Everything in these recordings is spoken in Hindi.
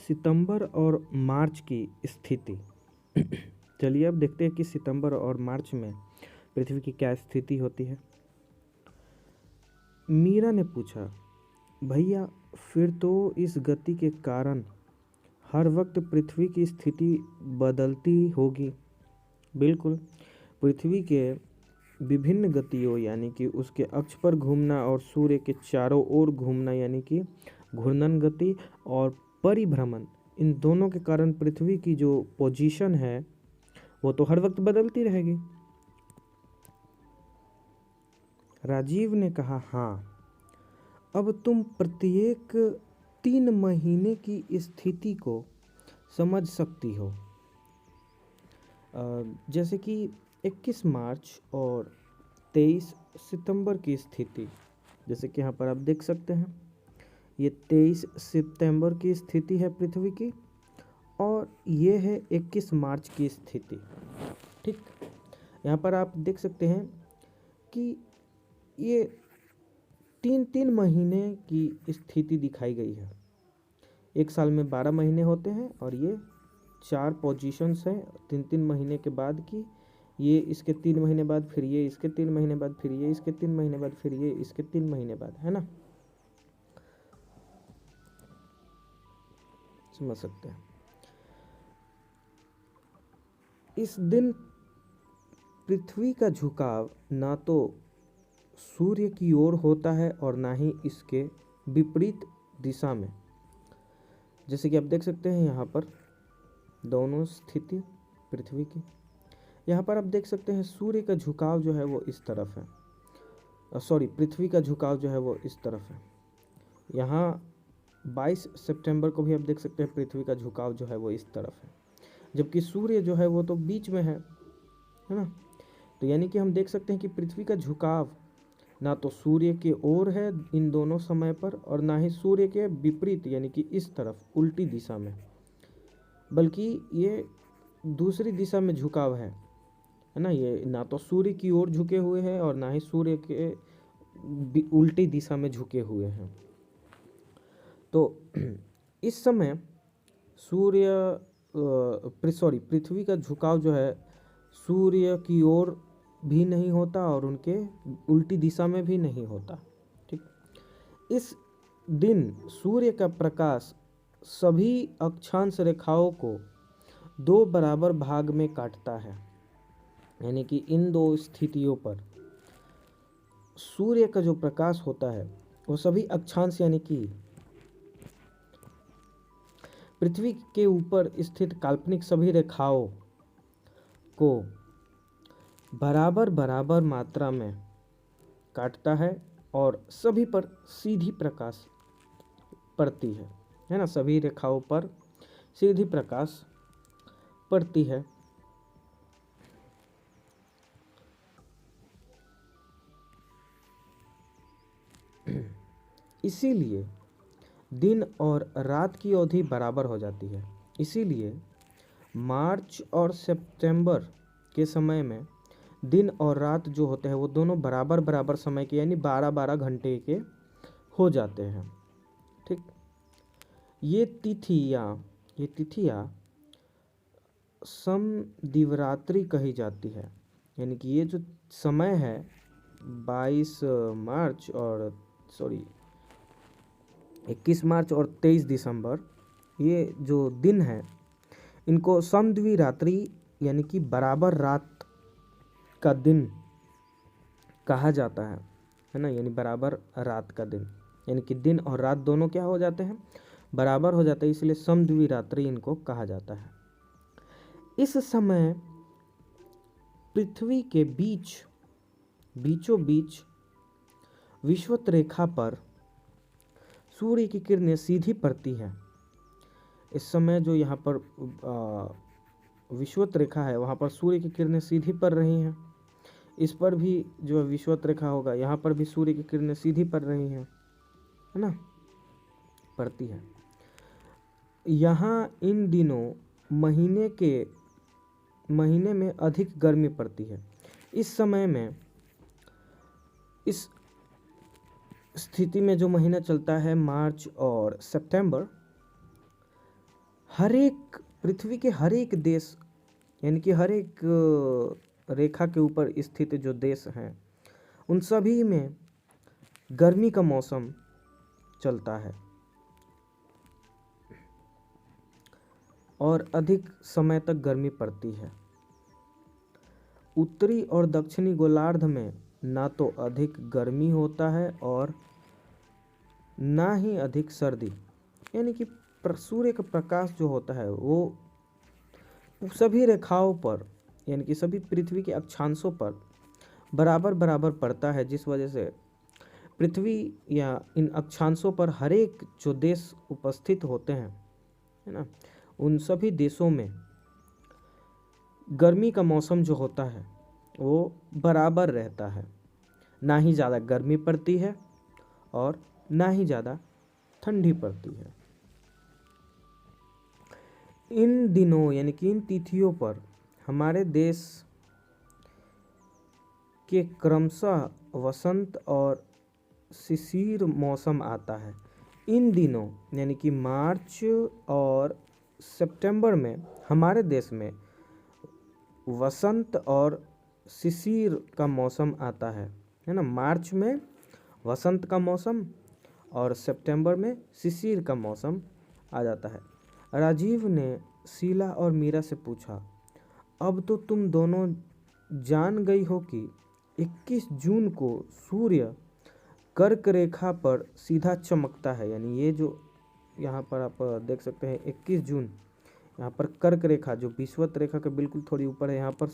सितंबर और मार्च की स्थिति। चलिए अब देखते हैं कि सितंबर और मार्च में पृथ्वी की क्या स्थिति होती है। मीरा ने पूछा, भैया फिर तो इस गति के कारण हर वक्त पृथ्वी की स्थिति बदलती होगी। बिल्कुल, पृथ्वी के विभिन्न गतियों यानी कि उसके अक्ष पर घूमना और सूर्य के चारों ओर घूमना यानी कि घूर्णन गति और परिभ्रमण, इन दोनों के कारण पृथ्वी की जो पोजीशन है वो तो हर वक्त बदलती रहेगी। राजीव ने कहा, हाँ, अब तुम प्रत्येक 3 महीने की स्थिति को समझ सकती हो। जैसे कि 21 मार्च और 23 सितंबर की स्थिति, जैसे कि यहाँ पर आप देख सकते हैं, ये 23 सितंबर की स्थिति है पृथ्वी की और ये है 21 मार्च की स्थिति। ठीक, यहाँ पर आप देख सकते हैं कि ये 3-3 महीने की स्थिति दिखाई गई है। एक साल में 12 महीने होते हैं और ये 4 पोजीशंस हैं 3-3 महीने के बाद की। ये इसके 3 महीने बाद, फिर ये इसके 3 महीने बाद, फिर ये इसके 3 महीने बाद, फिर ये इसके 3 महीने बाद, है ना। समझ सकते हैं। इस दिन पृथ्वी का झुकाव ना तो सूर्य की ओर होता है और ना ही इसके विपरीत दिशा में। जैसे कि आप देख सकते हैं यहाँ पर दोनों स्थिति पृथ्वी की। यहाँ पर आप देख सकते हैं सूर्य का झुकाव जो है वो इस तरफ है, पृथ्वी का झुकाव जो है वो इस तरफ है। यहाँ 22 सितंबर को भी आप देख सकते हैं पृथ्वी का झुकाव जो है वो इस तरफ है, जबकि सूर्य जो है वो तो बीच में है ना। तो यानी कि हम देख सकते हैं कि पृथ्वी का झुकाव ना तो सूर्य के ओर है इन दोनों समय पर और ना ही सूर्य के विपरीत यानी कि इस तरफ उल्टी दिशा में, बल्कि ये दूसरी दिशा में झुकाव है ना। ये ना तो सूर्य की ओर झुके हुए हैं और ना ही सूर्य के उल्टी दिशा में झुके हुए हैं। तो इस समय पृथ्वी का झुकाव जो है सूर्य की ओर भी नहीं होता और उनके उल्टी दिशा में भी नहीं होता। ठीक, इस दिन सूर्य का प्रकाश सभी अक्षांश रेखाओं को 2 बराबर भाग में काटता है, यानी कि इन 2 स्थितियों पर सूर्य का जो प्रकाश होता है वो सभी अक्षांश यानी कि पृथ्वी के ऊपर स्थित काल्पनिक सभी रेखाओं को बराबर बराबर मात्रा में काटता है और सभी पर सीधी प्रकाश पड़ती है ना। सभी रेखाओं पर सीधी प्रकाश पड़ती है। इसीलिए दिन और रात की अवधि बराबर हो जाती है। इसीलिए मार्च और सितंबर के समय में दिन और रात जो होते हैं वो दोनों बराबर बराबर समय के यानी 12-12 घंटे के हो जाते हैं। ठीक, ये तिथियाँ समदिवरात्रि कही जाती है, यानी कि ये जो समय है 22 मार्च और 21 मार्च और 23 दिसंबर, ये जो दिन है इनको समद्विरात्रि यानी कि बराबर रात का दिन कहा जाता है ना। यानी बराबर रात का दिन, यानी कि दिन और रात दोनों क्या हो जाते हैं, बराबर हो जाते हैं, इसलिए समद्विरात्रि इनको कहा जाता है। इस समय पृथ्वी के बीचों बीच विषुवत रेखा पर सूर्य की किरणें सीधी पड़ती हैं। इस समय जो यहाँ पर विषुवत रेखा है वहाँ पर सूर्य की किरणें सीधी पड़ रही हैं। इस पर भी जो विषुवत रेखा होगा यहाँ पर भी सूर्य की किरणें सीधी पड़ रही हैं, है ना, पड़ती है। यहाँ इन दिनों महीने में अधिक गर्मी पड़ती है। इस समय में इस स्थिति में जो महीना चलता है मार्च और सितंबर, हर एक पृथ्वी के हर एक देश यानी कि हर एक रेखा के ऊपर स्थित जो देश हैं उन सभी में गर्मी का मौसम चलता है और अधिक समय तक गर्मी पड़ती है। उत्तरी और दक्षिणी गोलार्ध में ना तो अधिक गर्मी होता है और ना ही अधिक सर्दी, यानी कि सूर्य का प्रकाश जो होता है वो सभी रेखाओं पर यानी कि सभी पृथ्वी के अक्षांशों पर बराबर बराबर पड़ता है, जिस वजह से पृथ्वी या इन अक्षांशों पर हर एक जो देश उपस्थित होते हैं, है ना, उन सभी देशों में गर्मी का मौसम जो होता है वो बराबर रहता है। ना ही ज़्यादा गर्मी पड़ती है और ना ही ज़्यादा ठंडी पड़ती है। इन दिनों यानी कि इन तिथियों पर हमारे देश के क्रमशः वसंत और शिशिर मौसम आता है। इन दिनों यानी कि मार्च और सितंबर में हमारे देश में वसंत और शिशिर का मौसम आता है ना। मार्च में वसंत का मौसम और सितंबर में शिशिर का मौसम आ जाता है। राजीव ने शीला और मीरा से पूछा, अब तो तुम दोनों जान गई हो कि 21 जून को सूर्य कर्क रेखा पर सीधा चमकता है। यानी ये जो यहाँ पर आप देख सकते हैं 21 जून, यहाँ पर कर्क रेखा जो विषुवत रेखा के बिल्कुल थोड़ी ऊपर है, यहाँ पर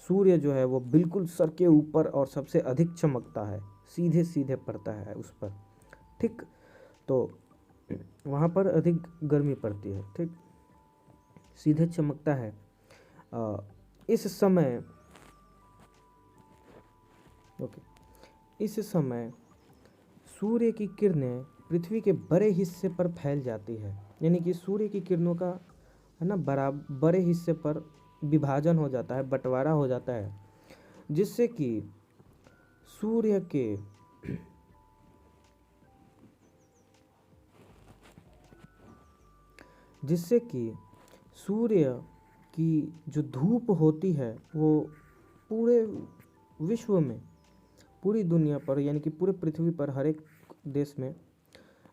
सूर्य जो है वो बिल्कुल सर के ऊपर और सबसे अधिक चमकता है, सीधे सीधे पड़ता है उस पर, ठीक। तो वहाँ पर अधिक गर्मी पड़ती है, ठीक, सीधे चमकता है। इस समय सूर्य की किरणें पृथ्वी के बड़े हिस्से पर फैल जाती है। यानी कि सूर्य की किरणों का है ना बड़े हिस्से पर विभाजन हो जाता है, बंटवारा हो जाता है, जिससे कि सूर्य की जो धूप होती है वो पूरे विश्व में, पूरी दुनिया पर यानी कि पूरे पृथ्वी पर हर एक देश में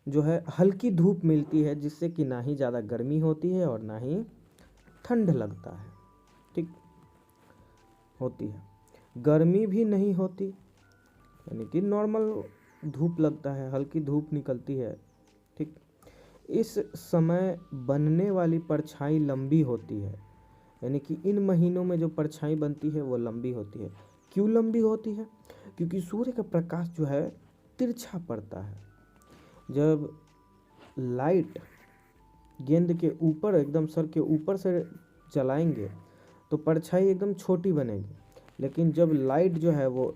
जो है हल्की धूप मिलती है, जिससे कि ना ही ज़्यादा गर्मी होती है और ना ही ठंड लगता है, ठीक होती है। गर्मी भी नहीं होती, यानी कि नॉर्मल धूप लगता है, हल्की धूप निकलती है, ठीक। इस समय बनने वाली परछाई लंबी होती है, यानी कि इन महीनों में जो परछाई बनती है वो लंबी होती है। क्यों लंबी होती है? क्योंकि सूर्य का प्रकाश जो है तिरछा पड़ता है। जब लाइट गेंद के ऊपर एकदम सर के ऊपर से जलाएंगे तो परछाई एकदम छोटी बनेगी, लेकिन जब लाइट जो है वो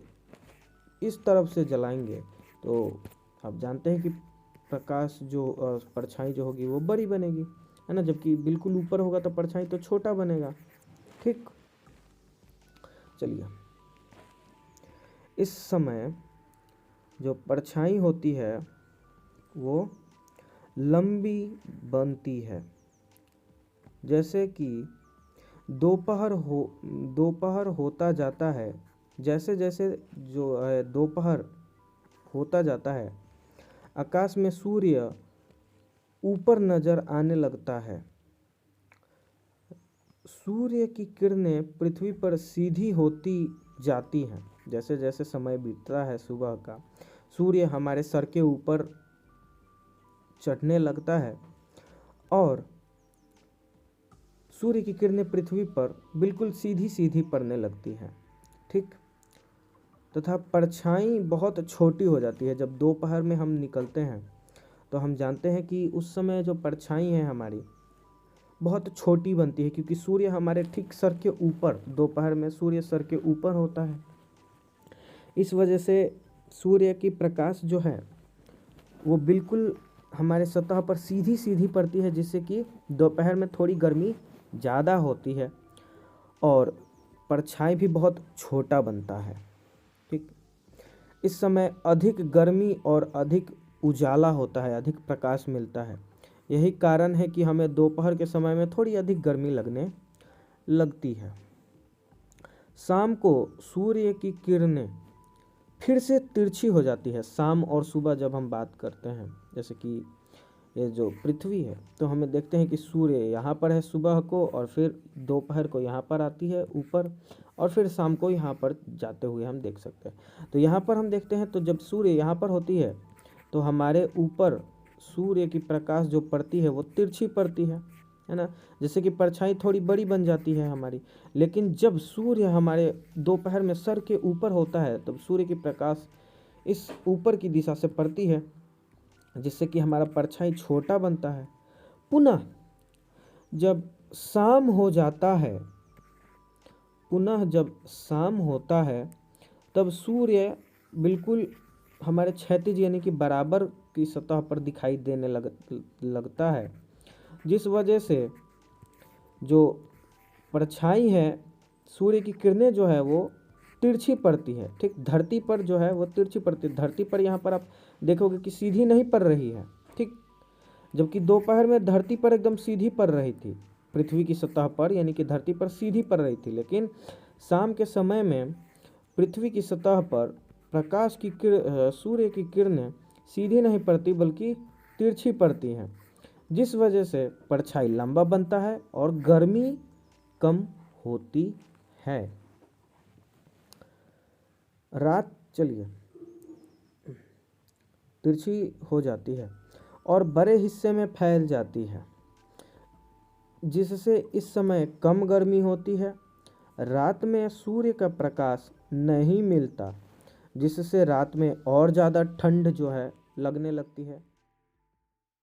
इस तरफ से जलाएंगे तो आप जानते हैं कि प्रकाश जो परछाई जो होगी वो बड़ी बनेगी, है ना। जबकि बिल्कुल ऊपर होगा तो परछाई तो छोटा बनेगा, ठीक। चलिए, इस समय जो परछाई होती है वो लंबी बनती है। जैसे कि दोपहर होता जाता है, जैसे जैसे जो है दोपहर होता जाता है, आकाश में सूर्य ऊपर नजर आने लगता है। सूर्य की किरणें पृथ्वी पर सीधी होती जाती हैं। जैसे जैसे समय बीतता है सुबह का, सूर्य हमारे सर के ऊपर चढ़ने लगता है और सूर्य की किरणें पृथ्वी पर बिल्कुल सीधी सीधी पड़ने लगती हैं, ठीक। तथा परछाई बहुत छोटी हो जाती है। जब दोपहर में हम निकलते हैं तो हम जानते हैं कि उस समय जो परछाई है हमारी बहुत छोटी बनती है, क्योंकि सूर्य हमारे ठीक सर के ऊपर, दोपहर में सूर्य सर के ऊपर होता है। इस वजह से सूर्य की प्रकाश जो है वो बिल्कुल हमारे सतह पर सीधी सीधी पड़ती है, जिससे कि दोपहर में थोड़ी गर्मी ज़्यादा होती है और परछाई भी बहुत छोटा बनता है, ठीक। इस समय अधिक गर्मी और अधिक उजाला होता है, अधिक प्रकाश मिलता है। यही कारण है कि हमें दोपहर के समय में थोड़ी अधिक गर्मी लगने लगती है। शाम को सूर्य की किरणें फिर से तिरछी हो जाती है। शाम और सुबह जब हम बात करते हैं, जैसे कि ये जो पृथ्वी है, तो हमें देखते हैं कि सूर्य यहाँ पर है सुबह को, और फिर दोपहर को यहाँ पर आती है ऊपर, और फिर शाम को यहाँ पर जाते हुए हम देख सकते हैं। तो यहाँ पर हम देखते हैं, तो जब सूर्य यहाँ पर होती है तो हमारे ऊपर सूर्य की प्रकाश जो पड़ती है वो तिरछी पड़ती है ना, जैसे कि परछाई थोड़ी बड़ी बन जाती है हमारी। लेकिन जब सूर्य हमारे दोपहर में सर के ऊपर होता है, तब सूर्य की प्रकाश इस ऊपर की दिशा से पड़ती है, जिससे कि हमारा परछाई छोटा बनता है। पुनः जब शाम हो जाता है, पुनः जब शाम होता है, तब सूर्य बिल्कुल हमारे क्षैतिज यानी कि बराबर की सतह पर दिखाई देने लगता है, जिस वजह से जो परछाई है, सूर्य की किरणें जो है वो तिरछी पड़ती है। ठीक, धरती पर जो है वो तिरछी पड़ती है। धरती पर यहाँ पर आप देखोगे कि सीधी नहीं पड़ रही है। ठीक, जबकि दोपहर में धरती पर एकदम सीधी पड़ रही थी, पृथ्वी की सतह पर, यानी कि धरती पर सीधी पड़ रही थी। लेकिन शाम के समय में पृथ्वी की सतह पर प्रकाश की सूर्य की किरणें सीधी नहीं पड़ती बल्कि तिरछी पड़ती हैं, जिस वजह से परछाई लंबा बनता है और गर्मी कम होती है। रात चलिए तिरछी हो जाती है और बड़े हिस्से में फैल जाती है, जिससे इस समय कम गर्मी होती है। रात में सूर्य का प्रकाश नहीं मिलता, जिससे रात में और ज़्यादा ठंड जो है लगने लगती है।